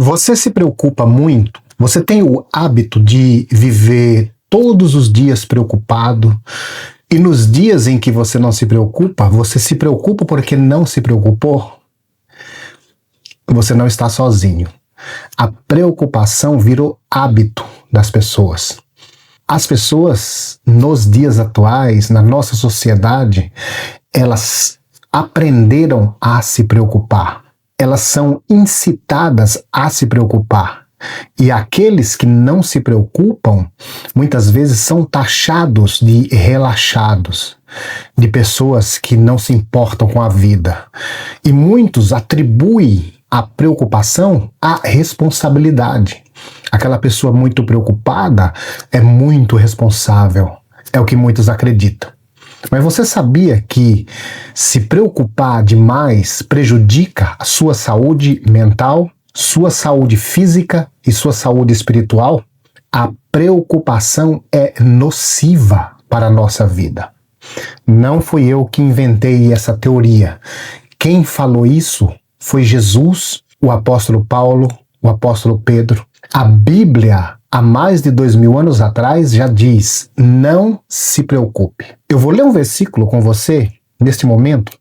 Você se preocupa muito? Você tem o hábito de viver todos os dias preocupado? E nos dias em que você não se preocupa, você se preocupa porque não se preocupou? Você não está sozinho. A preocupação virou hábito das pessoas. As pessoas, nos dias atuais, na nossa sociedade, elas aprenderam a se preocupar. Elas são incitadas a se preocupar. E aqueles que não se preocupam, muitas vezes são taxados de relaxados, de pessoas que não se importam com a vida. E muitos atribuem a preocupação à responsabilidade. Aquela pessoa muito preocupada é muito responsável. É o que muitos acreditam. Mas você sabia que se preocupar demais prejudica a sua saúde mental, sua saúde física e sua saúde espiritual? A preocupação é nociva para a nossa vida. Não fui eu que inventei essa teoria. Quem falou isso foi Jesus, o apóstolo Paulo, o apóstolo Pedro. A Bíblia, há mais de 2000 anos atrás, já diz: não se preocupe. Eu vou ler um versículo com você, neste momento,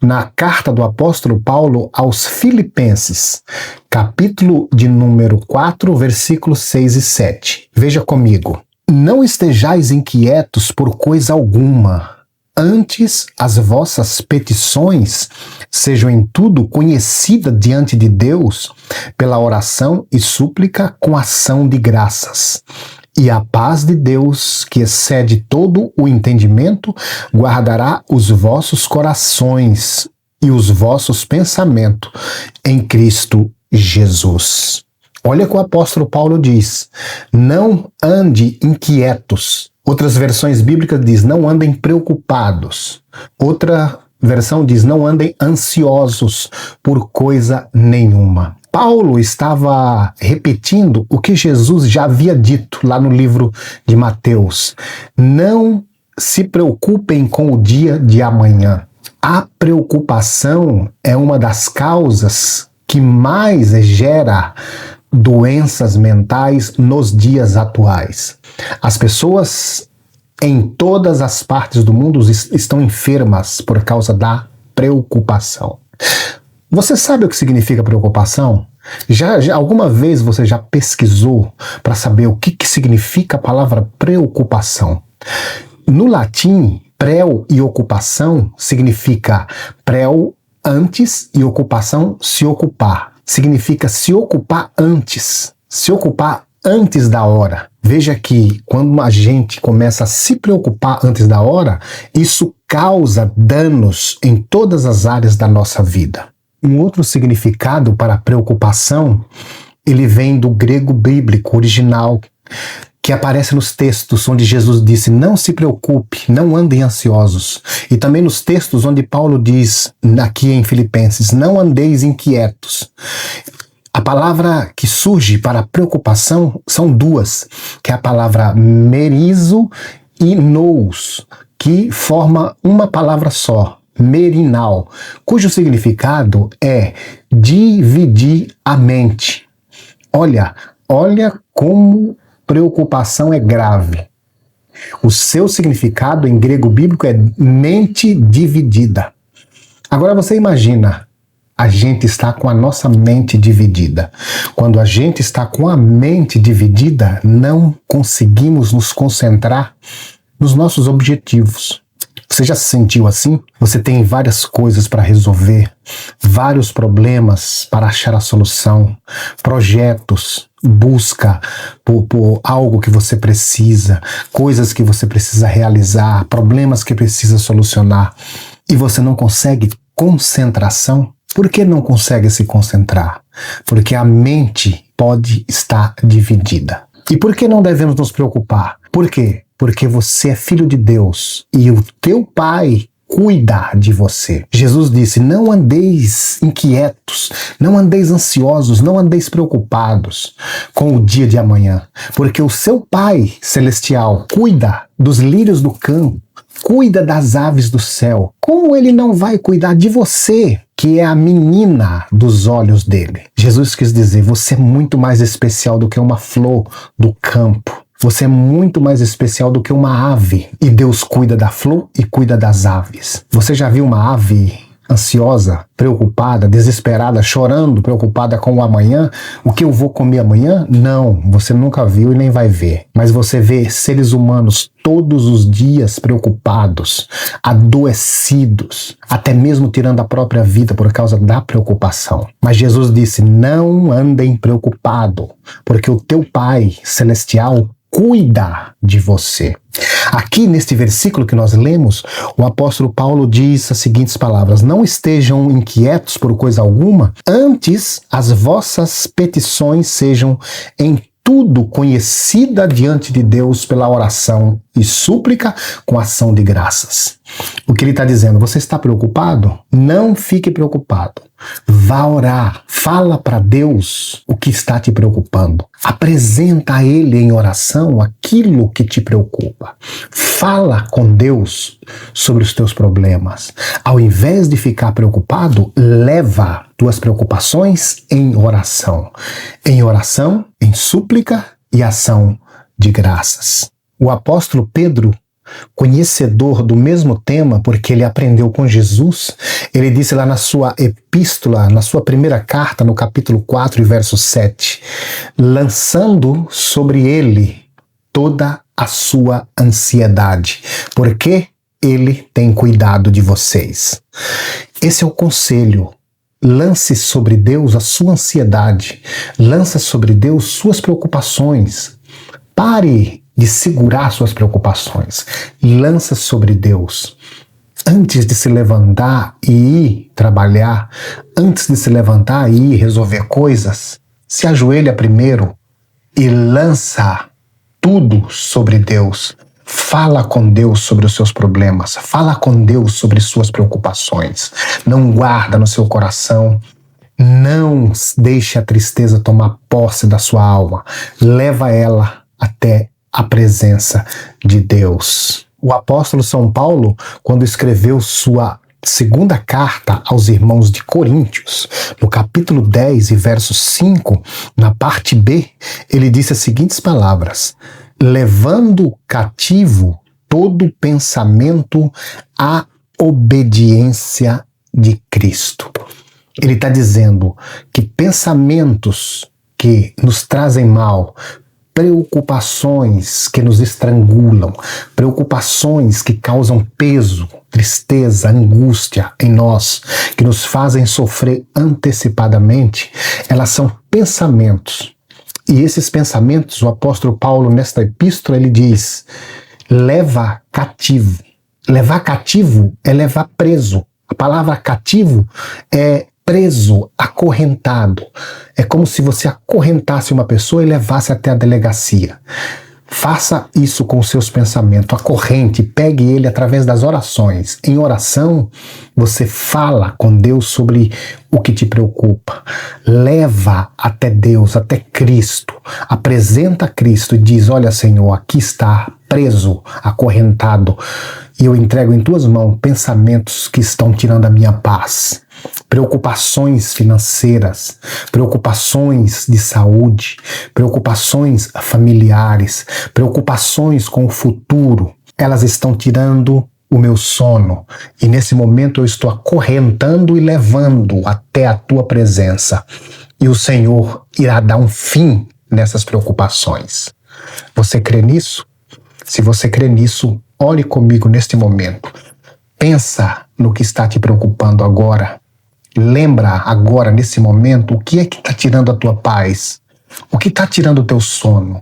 na carta do apóstolo Paulo aos Filipenses, capítulo de número 4, versículos 6 e 7. Veja comigo. Não estejais inquietos por coisa alguma. Antes, as vossas petições sejam em tudo conhecidas diante de Deus pela oração e súplica com ação de graças. E a paz de Deus, que excede todo o entendimento, guardará os vossos corações e os vossos pensamentos em Cristo Jesus. Olha o que o apóstolo Paulo diz: não ande inquietos. Outras versões bíblicas diz: não andem preocupados. Outra versão diz: não andem ansiosos por coisa nenhuma. Paulo estava repetindo o que Jesus já havia dito lá no livro de Mateus. Não se preocupem com o dia de amanhã. A preocupação é uma das causas que mais gera doenças mentais nos dias atuais. As pessoas em todas as partes do mundo estão enfermas por causa da preocupação. Você sabe o que significa preocupação? Já alguma vez você já pesquisou para saber o que significa a palavra preocupação? No latim, preo e ocupação significa preo, antes, e ocupação, se ocupar. Significa se ocupar antes da hora. Veja que quando a gente começa a se preocupar antes da hora, isso causa danos em todas as áreas da nossa vida. Um outro significado para preocupação, ele vem do grego bíblico original, que aparece nos textos onde Jesus disse: não se preocupe, não andem ansiosos. E também nos textos onde Paulo diz, aqui em Filipenses: não andeis inquietos. A palavra que surge para preocupação são duas, que é a palavra merizo e nous, que forma uma palavra só, merinal, cujo significado é dividir a mente. Olha como preocupação é grave. O seu significado em grego bíblico é mente dividida. Agora você imagina, a gente está com a nossa mente dividida. Quando a gente está com a mente dividida, não conseguimos nos concentrar nos nossos objetivos. Você já se sentiu assim? Você tem várias coisas para resolver, vários problemas para achar a solução, projetos, busca por algo que você precisa, coisas que você precisa realizar, problemas que precisa solucionar, e você não consegue concentração? Por que não consegue se concentrar? Porque a mente pode estar dividida. E por que não devemos nos preocupar? Por quê? Porque você é filho de Deus e o teu Pai cuida de você. Jesus disse: não andeis inquietos, não andeis ansiosos, não andeis preocupados com o dia de amanhã, porque o seu Pai Celestial cuida dos lírios do campo, cuida das aves do céu. Como ele não vai cuidar de você, que é a menina dos olhos dele? Jesus quis dizer: você é muito mais especial do que uma flor do campo. Você é muito mais especial do que uma ave. E Deus cuida da flor e cuida das aves. Você já viu uma ave ansiosa, preocupada, desesperada, chorando, preocupada com o amanhã? O que eu vou comer amanhã? Não, você nunca viu e nem vai ver. Mas você vê seres humanos todos os dias preocupados, adoecidos, até mesmo tirando a própria vida por causa da preocupação. Mas Jesus disse: não andem preocupados, porque o teu Pai Celestial cuida de você. Aqui neste versículo que nós lemos, o apóstolo Paulo diz as seguintes palavras: não estejam inquietos por coisa alguma, antes as vossas petições sejam em tudo conhecida diante de Deus pela oração e súplica com ação de graças. O que ele está dizendo: você está preocupado? Não fique preocupado. Vá orar, fala para Deus o que está te preocupando. Apresenta a Ele em oração aquilo que te preocupa. Fala com Deus sobre os teus problemas. Ao invés de ficar preocupado, leva tuas preocupações em oração. Em oração, em súplica e ação de graças. O apóstolo Pedro, conhecedor do mesmo tema, porque ele aprendeu com Jesus, ele disse lá na sua epístola, na sua primeira carta, no capítulo 4 e verso 7, lançando sobre ele toda a sua ansiedade, porque ele tem cuidado de vocês. Esse é o conselho. Lance sobre Deus a sua ansiedade, lance sobre Deus suas preocupações. Pare de segurar suas preocupações. Lança sobre Deus. Antes de se levantar e ir trabalhar, antes de se levantar e ir resolver coisas, se ajoelha primeiro e lança tudo sobre Deus. Fala com Deus sobre os seus problemas. Fala com Deus sobre suas preocupações. Não guarda no seu coração. Não deixe a tristeza tomar posse da sua alma. Leva ela até a presença de Deus. O apóstolo São Paulo, quando escreveu sua segunda carta aos irmãos de Coríntios, no capítulo 10 e verso 5, na parte B, ele disse as seguintes palavras: levando cativo todo pensamento à obediência de Cristo. Ele está dizendo que pensamentos que nos trazem mal, preocupações que nos estrangulam, preocupações que causam peso, tristeza, angústia em nós, que nos fazem sofrer antecipadamente, elas são pensamentos. E esses pensamentos, o apóstolo Paulo, nesta epístola, ele diz: leva cativo. Levar cativo é levar preso. A palavra cativo é preso, acorrentado. É como se você acorrentasse uma pessoa e levasse até a delegacia. Faça isso com seus pensamentos, acorrente, pegue ele através das orações. Em oração, você fala com Deus sobre o que te preocupa. Leva até Deus, até Cristo. Apresenta Cristo e diz: olha, Senhor, aqui está preso, acorrentado, e eu entrego em tuas mãos pensamentos que estão tirando a minha paz. Preocupações financeiras, preocupações de saúde, preocupações familiares, preocupações com o futuro. Elas estão tirando o meu sono, e nesse momento eu estou acorrentando e levando até a tua presença. E o Senhor irá dar um fim nessas preocupações. Você crê nisso? Se você crê nisso, ore comigo neste momento. Pensa no que está te preocupando agora. Lembra agora, nesse momento, o que é que está tirando a tua paz? O que está tirando o teu sono?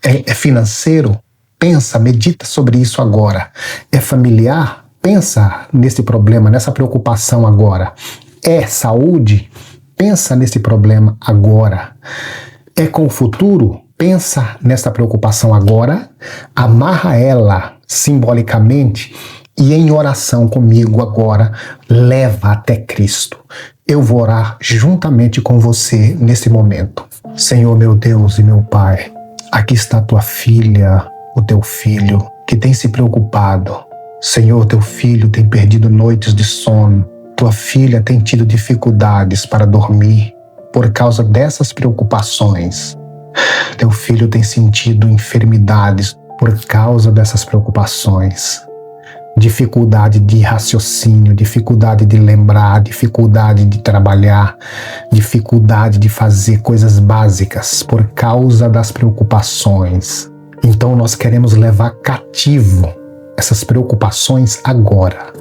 É financeiro? Pensa, medita sobre isso agora. É familiar? Pensa nesse problema, nessa preocupação agora. É saúde? Pensa nesse problema agora. É com o futuro? Pensa nessa preocupação agora. Amarra ela simbolicamente e em oração comigo agora, leva até Cristo. Eu vou orar juntamente com você nesse momento. Senhor, meu Deus e meu Pai, aqui está tua filha, o teu filho, que tem se preocupado. Senhor, teu filho tem perdido noites de sono. Tua filha tem tido dificuldades para dormir por causa dessas preocupações. Teu filho tem sentido enfermidades por causa dessas preocupações. Dificuldade de raciocínio, dificuldade de lembrar, dificuldade de trabalhar, dificuldade de fazer coisas básicas por causa das preocupações. Então nós queremos levar cativo essas preocupações agora.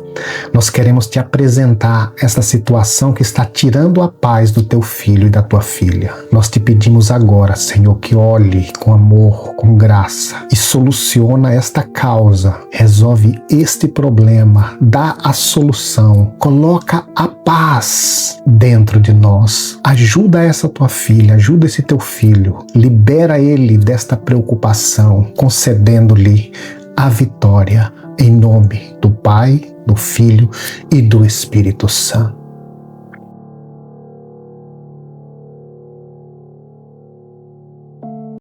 Nós queremos te apresentar essa situação que está tirando a paz do teu filho e da tua filha. Nós te pedimos agora, Senhor, que olhe com amor, com graça e soluciona esta causa, resolve este problema, dá a solução, coloca a paz dentro de nós. Ajuda essa tua filha, ajuda esse teu filho, libera ele desta preocupação, concedendo-lhe a vitória em nome do Pai, do Filho e do Espírito Santo.